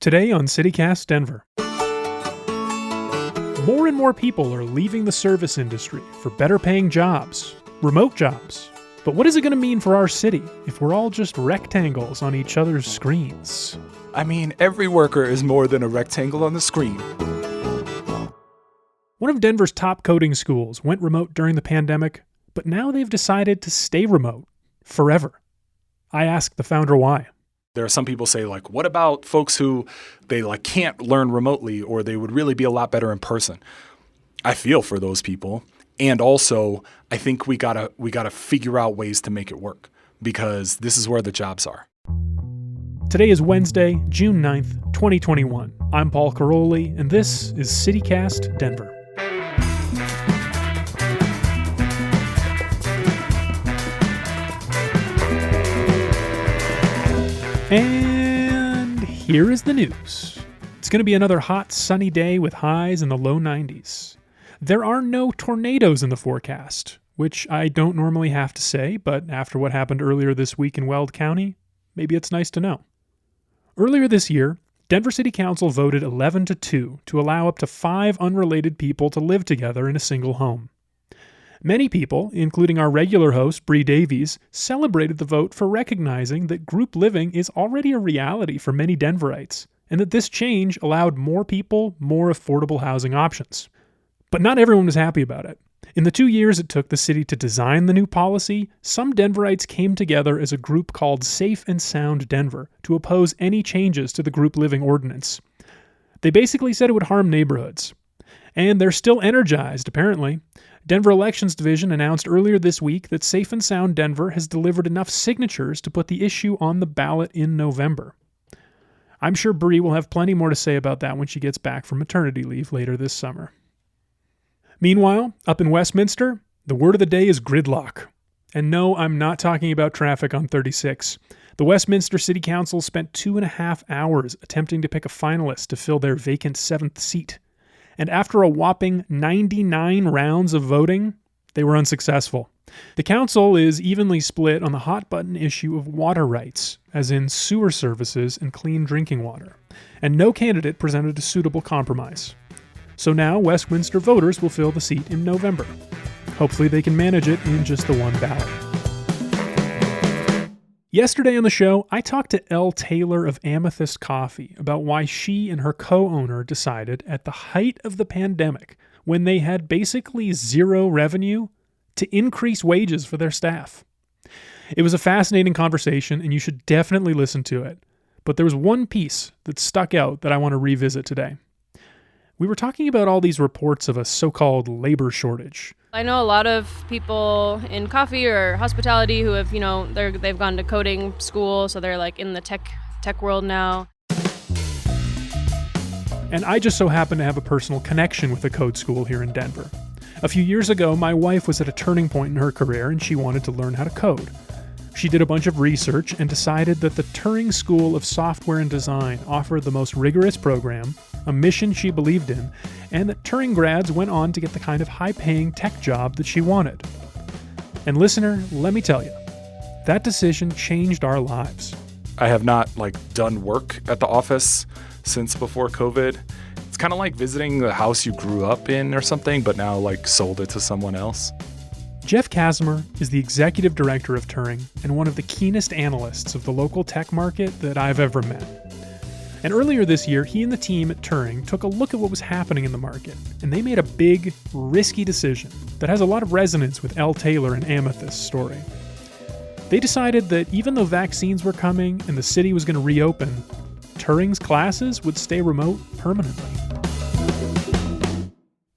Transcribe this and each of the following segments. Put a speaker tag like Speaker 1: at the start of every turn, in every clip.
Speaker 1: Today on CityCast Denver. More and more people are leaving the service industry for better paying jobs, remote jobs. But what is it going to mean for our city if we're all just rectangles on each other's screens?
Speaker 2: I mean, every worker is more than a rectangle on the screen.
Speaker 1: One of Denver's top coding schools went remote during the pandemic, but now they've decided to stay remote forever. I asked the founder why.
Speaker 2: There are some people say, what about folks who they can't learn remotely, or they would really be a lot better in person? I feel for those people. And also, I think we gotta figure out ways to make it work, because this is where the jobs are.
Speaker 1: Today is Wednesday, June 9th, 2021. I'm Paul Caroli, and this is CityCast Denver. And here is the news. It's going to be another hot, sunny day with highs in the low 90s. There are no tornadoes in the forecast, which I don't normally have to say, but after what happened earlier this week in Weld County, maybe it's nice to know. Earlier this year, Denver City Council voted 11-2 to allow up to 5 unrelated people to live together in a single home. Many people, including our regular host, Bree Davies, celebrated the vote for recognizing that group living is already a reality for many Denverites, and that this change allowed more people more affordable housing options. But not everyone was happy about it. In the 2 years it took the city to design the new policy, some Denverites came together as a group called Safe and Sound Denver to oppose any changes to the group living ordinance. They basically said it would harm neighborhoods. And they're still energized, apparently. Denver Elections Division announced earlier this week that Safe and Sound Denver has delivered enough signatures to put the issue on the ballot in November. I'm sure Bree will have plenty more to say about that when she gets back from maternity leave later this summer. Meanwhile, up in Westminster, the word of the day is gridlock. And no, I'm not talking about traffic on 36. The Westminster City Council spent 2.5 hours attempting to pick a finalist to fill their vacant 7th seat. And after a whopping 99 rounds of voting, they were unsuccessful. The council is evenly split on the hot-button issue of water rights, as in sewer services and clean drinking water, and no candidate presented a suitable compromise. So now Westminster voters will fill the seat in November. Hopefully they can manage it in just the one ballot. Yesterday on the show, I talked to Elle Taylor of Amethyst Coffee about why she and her co-owner decided at the height of the pandemic, when they had basically zero revenue, to increase wages for their staff. It was a fascinating conversation, and you should definitely listen to it. But there was one piece that stuck out that I want to revisit today. We were talking about all these reports of a so-called labor shortage.
Speaker 3: I know a lot of people in coffee or hospitality who have, they've gone to coding school, so they're in the tech world now.
Speaker 1: And I just so happen to have a personal connection with a code school here in Denver. A few years ago, my wife was at a turning point in her career and she wanted to learn how to code. She did a bunch of research and decided that the Turing School of Software and Design offered the most rigorous program, a mission she believed in, and that Turing grads went on to get the kind of high-paying tech job that she wanted. And listener, let me tell you, that decision changed our lives.
Speaker 2: I have not done work at the office since before COVID. It's kind of like visiting the house you grew up in or something, but now sold it to someone else.
Speaker 1: Jeff Kazimer is the executive director of Turing and one of the keenest analysts of the local tech market that I've ever met. And earlier this year, he and the team at Turing took a look at what was happening in the market, and they made a big, risky decision that has a lot of resonance with Elle Taylor and Amethyst's story. They decided that even though vaccines were coming and the city was going to reopen, Turing's classes would stay remote permanently.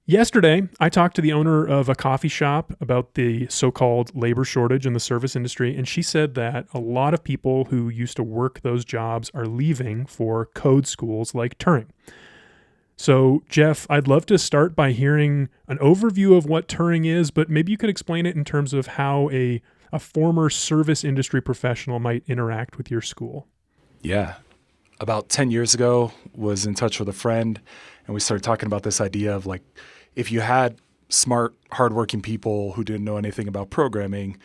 Speaker 1: Yesterday, I talked to the owner of a coffee shop about the so-called labor shortage in the service industry, and she said that a lot of people who used to work those jobs are leaving for code schools like Turing. So, Jeff, I'd love to start by hearing an overview of what Turing is, but maybe you could explain it in terms of how a former service industry professional might interact with your school.
Speaker 2: Yeah. About 10 years ago, was in touch with a friend, and we started talking about this idea of if you had smart, hardworking people who didn't know anything about programming,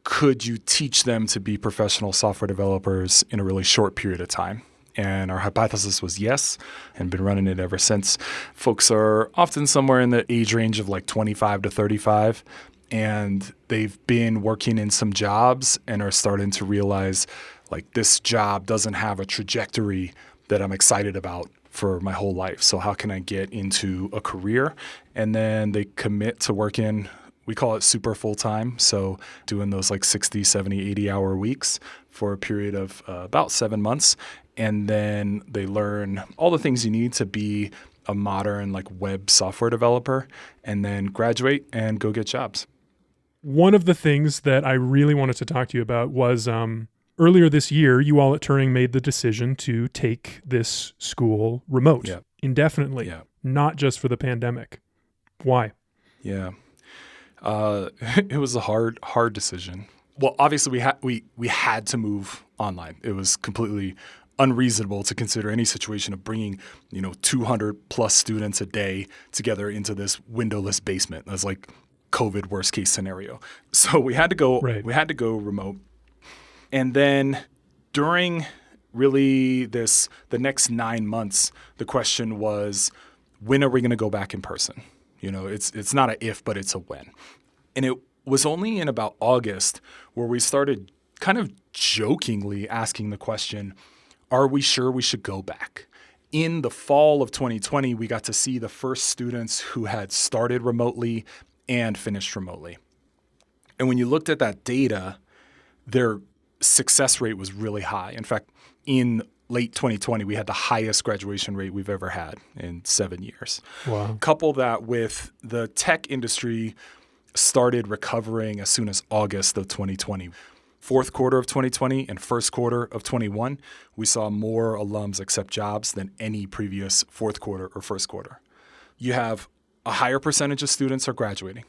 Speaker 2: could you teach them to be professional software developers in a really short period of time? And our hypothesis was yes, and been running it ever since. Folks are often somewhere in the age range of like 25 to 35, and they've been working in some jobs and are starting to realize like this job doesn't have a trajectory that I'm excited about for my whole life. So how can I get into a career? And then they commit to working, we call it super full-time, so doing those like 60, 70, 80-hour weeks for a period of about 7 months. And then they learn all the things you need to be a modern like web software developer, and then graduate and go get jobs.
Speaker 1: One of the things that I really wanted to talk to you about was earlier this year, you all at Turing made the decision to take this school remote indefinitely, not just for the pandemic. Why?
Speaker 2: Yeah. It was a hard decision. Well, obviously we had to move online. It was completely unreasonable to consider any situation of bringing, 200 plus students a day together into this windowless basement. That's like COVID worst case scenario. So we had to go.
Speaker 1: Right.
Speaker 2: We had to go remote. And then during really the next 9 months, the question was, when are we going to go back in person? It's not a if, but it's a when. And it was only in about August where we started kind of jokingly asking the question, are we sure we should go back? In the fall of 2020, we got to see the first students who had started remotely and finished remotely. And when you looked at that data, their success rate was really high. In fact, in late 2020, we had the highest graduation rate we've ever had in 7 years.
Speaker 1: Wow.
Speaker 2: Couple that with the tech industry started recovering as soon as August of 2020. Fourth quarter of 2020 and first quarter of 21, we saw more alums accept jobs than any previous fourth quarter or first quarter. You have a higher percentage of students are graduating.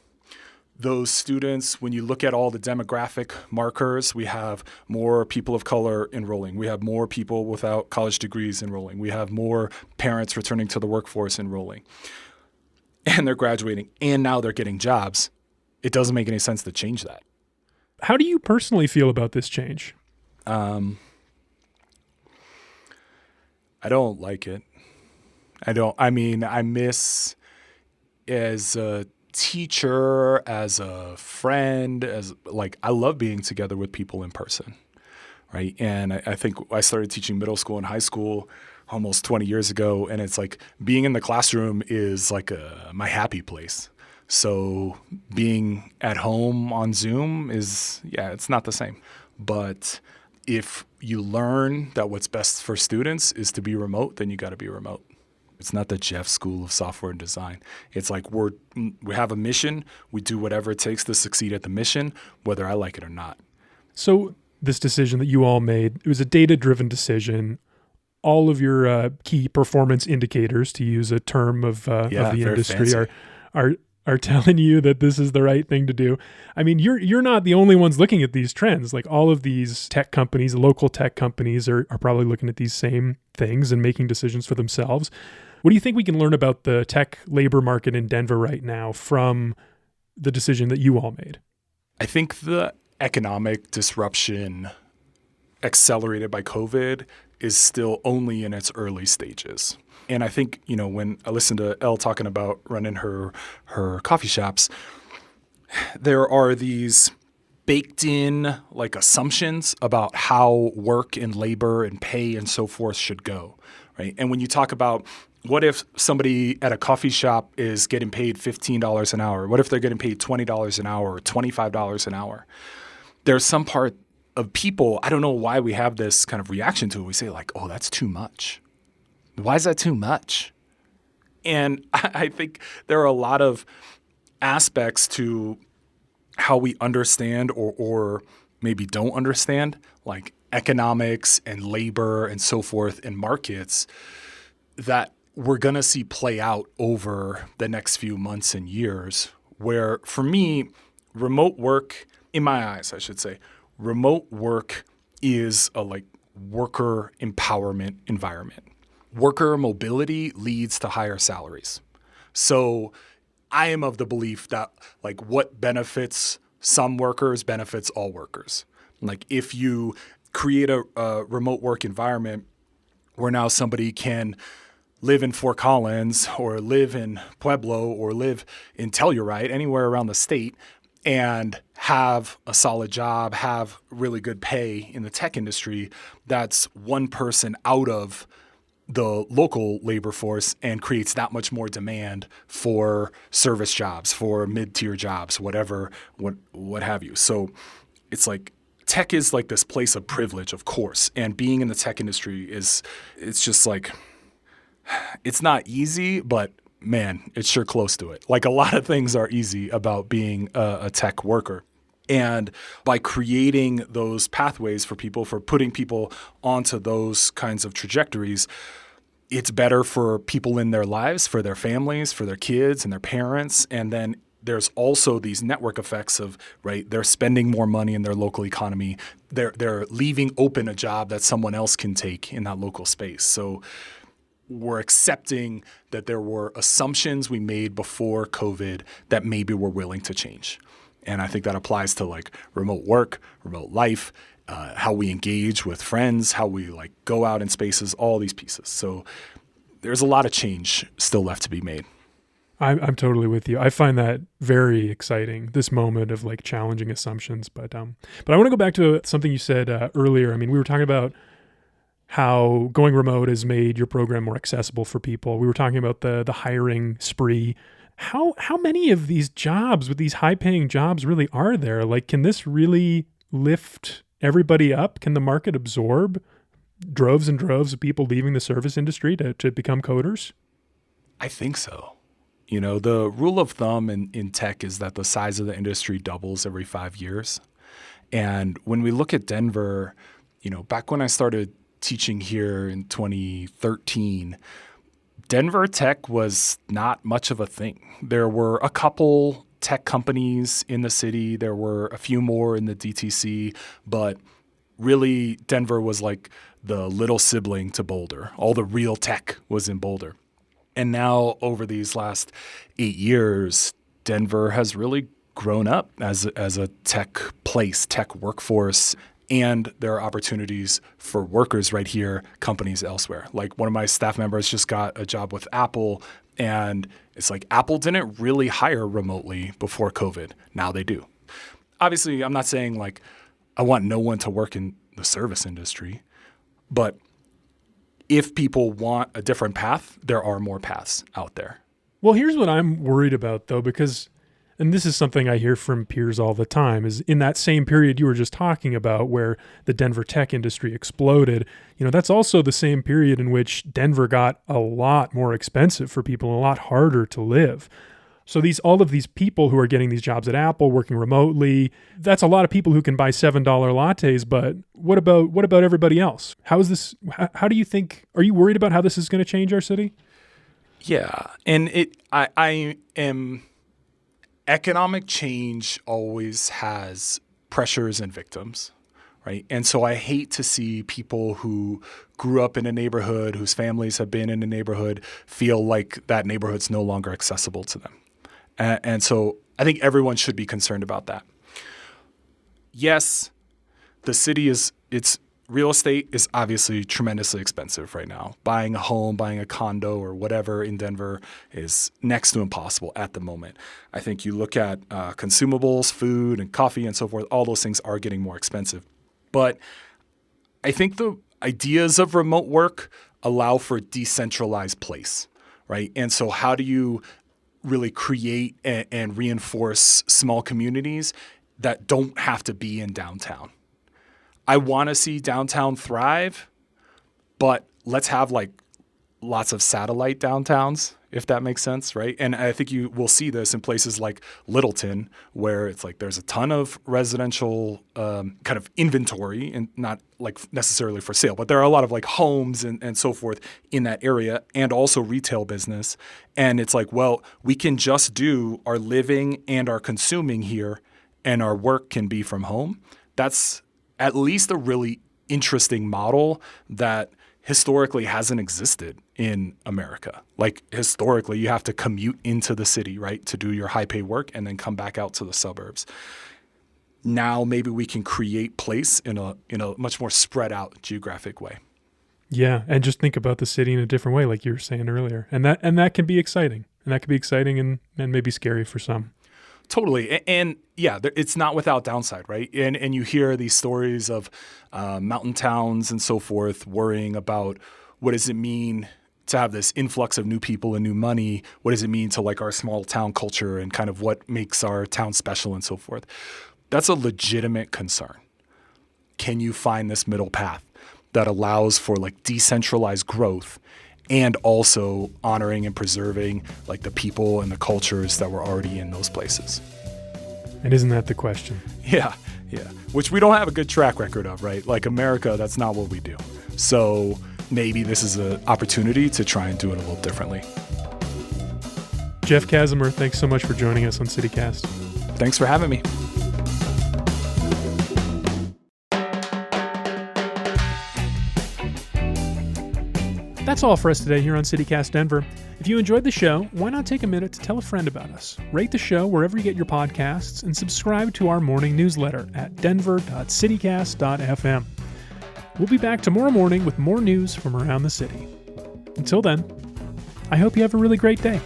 Speaker 2: Those students, when you look at all the demographic markers, we have more people of color enrolling. We have more people without college degrees enrolling. We have more parents returning to the workforce enrolling. And they're graduating, and now they're getting jobs. It doesn't make any sense to change that.
Speaker 1: How do you personally feel about this change?
Speaker 2: I don't like it. I miss as a teacher, as a friend, I love being together with people in person, right? And I think I started teaching middle school and high school almost 20 years ago, and it's like being in the classroom is like my happy place. So being at home on Zoom it's not the same. But if you learn that what's best for students is to be remote, then you got to be remote. It's not the Jeff School of Software and Design. It's like we have a mission. We do whatever it takes to succeed at the mission, whether I like it or not.
Speaker 1: So this decision that you all made, it was a data-driven decision. All of your key performance indicators, to use a term of the industry, are telling you that this is the right thing to do. I mean, you're not the only ones looking at these trends. Like all of these tech companies, local tech companies are probably looking at these same things and making decisions for themselves. What do you think we can learn about the tech labor market in Denver right now from the decision that you all made?
Speaker 2: I think the economic disruption accelerated by COVID is still only in its early stages. And I think, when I listened to Elle talking about running her coffee shops, there are these baked in like assumptions about how work and labor and pay and so forth should go, right? And when you talk about what if somebody at a coffee shop is getting paid $15 an hour? What if they're getting paid $20 an hour or $25 an hour? There's some part of people, I don't know why we have this kind of reaction to it. We say like, oh, that's too much. Why is that too much? And I think there are a lot of aspects to how we understand or maybe don't understand, like economics and labor and so forth in markets that we're going to see play out over the next few months and years, where for me, remote work, in my eyes, I should say, remote work is a worker empowerment environment. Worker mobility leads to higher salaries. So I am of the belief that what benefits some workers benefits all workers. If you create a remote work environment where now somebody can live in Fort Collins or live in Pueblo or live in Telluride, anywhere around the state, and have a solid job, have really good pay in the tech industry. That's one person out of the local labor force and creates that much more demand for service jobs, for mid-tier jobs, whatever, what have you. So it's like tech is like this place of privilege, of course, and being in the tech industry it's just like, it's not easy, but man, it's sure close to it. Like a lot of things are easy about being a tech worker. And by creating those pathways for people, for putting people onto those kinds of trajectories, it's better for people in their lives, for their families, for their kids and their parents. And then there's also these network effects of, right, they're spending more money in their local economy. They're leaving open a job that someone else can take in that local space. So we're accepting that there were assumptions we made before COVID that maybe we're willing to change. And I think that applies to like remote work, remote life, how we engage with friends, how we like go out in spaces, all these pieces. So there's a lot of change still left to be made.
Speaker 1: I'm totally with you. I find that very exciting, this moment of like challenging assumptions. But I want to go back to something you said earlier. I mean, we were talking about how going remote has made your program more accessible for people. We were talking about the hiring spree. How many of these jobs with these high-paying jobs really are there? Like, can this really lift everybody up? Can the market absorb droves and droves of people leaving the service industry to become coders?
Speaker 2: I think so. You know, the rule of thumb in tech is that the size of the industry doubles every 5 years. And when we look at Denver, you know, back when I started teaching here in 2013, Denver tech was not much of a thing. There were a couple tech companies in the city. There were a few more in the DTC, but really Denver was like the little sibling to Boulder. All the real tech was in Boulder. And now over these last 8 years, Denver has really grown up as a tech place, tech workforce. And there are opportunities for workers right here, companies elsewhere. Like one of my staff members just got a job with Apple, and it's like Apple didn't really hire remotely before COVID. Now they do. Obviously, I'm not saying like I want no one to work in the service industry, but if people want a different path, there are more paths out there.
Speaker 1: Well, here's what I'm worried about, though, because and this is something I hear from peers all the time, is in that same period you were just talking about where the Denver tech industry exploded, you know, that's also the same period in which Denver got a lot more expensive for people, a lot harder to live. So all of these people who are getting these jobs at Apple, working remotely, that's a lot of people who can buy $7 lattes, but what about everybody else? How do you think, are you worried about how this is going to change our city?
Speaker 2: Yeah, and I am... Economic change always has pressures and victims, right? And so I hate to see people who grew up in a neighborhood, whose families have been in a neighborhood, feel like that neighborhood's no longer accessible to them. And so I think everyone should be concerned about that. Yes, the city it's real estate is obviously tremendously expensive right now. Buying a home, buying a condo or whatever in Denver is next to impossible at the moment. I think you look at consumables, food and coffee and so forth, all those things are getting more expensive. But I think the ideas of remote work allow for decentralized place, right? And so how do you really create and reinforce small communities that don't have to be in downtown? I want to see downtown thrive, but let's have like lots of satellite downtowns, if that makes sense, right? And I think you will see this in places like Littleton, where it's like there's a ton of residential kind of inventory, and not like necessarily for sale, but there are a lot of like homes and so forth in that area, and also retail business. And it's like, well, we can just do our living and our consuming here, and our work can be from home. That's at least a really interesting model that historically hasn't existed in America. Like historically, you have to commute into the city, right, to do your high-pay work and then come back out to the suburbs. Now maybe we can create place in a much more spread out geographic way.
Speaker 1: Yeah, and just think about the city in a different way, like you were saying earlier, and that can be exciting, and maybe scary for some.
Speaker 2: Totally. And yeah, it's not without downside, right? And you hear these stories of mountain towns and so forth worrying about what does it mean to have this influx of new people and new money? What does it mean to like our small town culture and kind of what makes our town special and so forth? That's a legitimate concern. Can you find this middle path that allows for like decentralized growth and also honoring and preserving like the people and the cultures that were already in those places?
Speaker 1: And isn't that the question?
Speaker 2: Yeah. Which we don't have a good track record of, right? Like America, that's not what we do. So maybe this is an opportunity to try and do it a little differently.
Speaker 1: Jeff Kazimer, thanks so much for joining us on CityCast.
Speaker 2: Thanks for having me.
Speaker 1: That's all for us today here on CityCast Denver. If you enjoyed the show, why not take a minute to tell a friend about us? Rate the show wherever you get your podcasts and subscribe to our morning newsletter at denver.citycast.fm. We'll be back tomorrow morning with more news from around the city. Until then, I hope you have a really great day.